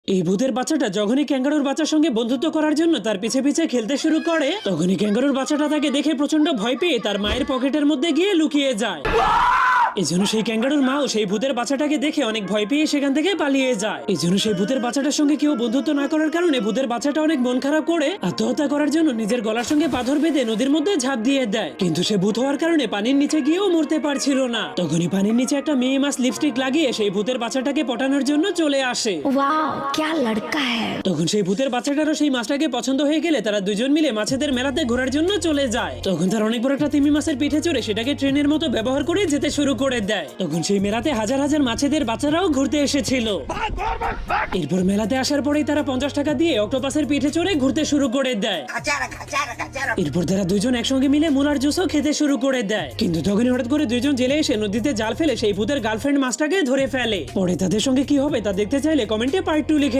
এই ভূতের বাচ্চাটা যখনই ক্যাঙ্গারুর বাচ্চার সঙ্গে বন্ধুত্ব করার জন্য তার পিছে পিছে খেলতে শুরু করে, তখনই ক্যাঙ্গারুর বাচ্চাটা তাকে দেখে প্রচন্ড ভয় পেয়ে তার মায়ের পকেটের মধ্যে গিয়ে লুকিয়ে যায়। এই জন্য সেই ক্যাঙ্গারুর মাও সেই ভূতের বাচ্চাটাকে দেখে অনেক ভয় পেয়ে সেখান থেকে পালিয়ে যায়। এই জন্য সেই ভূতের বাচ্চাটার সঙ্গে কেউ বন্ধুত্ব না করার কারণে ভূতের বাচ্চাটা অনেক মন খারাপ করে আত্মহত্যা করার জন্য নিজের গলার সঙ্গে পাথর বেঁধে নদীর মধ্যে ঝাঁপ দিয়ে দেয়। কিন্তু সে ভূত হওয়ার কারণে পানির নিচে গিয়েও মরতে পারছিল না। তখনই পানির নিচে একটা মেয়ে মাছ লিপস্টিক লাগিয়ে সেই ভূতের বাচ্চাটাকে পটানোর জন্য চলে আসে। वाओ क्या लड़का है। তখন সেই ভূতের বাচ্চাটারও সেই মাছটাকে পছন্দ হয়ে গেলে তারা দুজন মিলে মাছেদের মেলাতে ঘোরার জন্য চলে যায়। তখন তার অনেক বড় একটা তিমি মাছের পিঠে চড়ে সেটাকে ট্রেনের মতো ব্যবহার করে যেতে শুরু করে দেয়। তখন সেই মেলাতে হাজার হাজার মাছেদের বাচ্চারাও ঘুরতে এসেছিল। এরপর মেলাতে আসার পরেই তারা 50 টাকা দিয়ে অক্টোপাসের পিঠে চড়ে ঘুরতে শুরু করে দেয়। এরপর তারা দুজন একসঙ্গে মিলে মুলার জুসও খেতে শুরু করে দেয়। কিন্তু তখনই হঠাৎ করে দুজন জেলে এসে নদীতে জাল ফেলে সেই ভূতের গার্লফ্রেন্ড মাছটাকে ধরে ফেলে। পরে তাদের সঙ্গে কি হবে তা দেখতে চাইলে কমেন্টে পার্ট 2 লিখে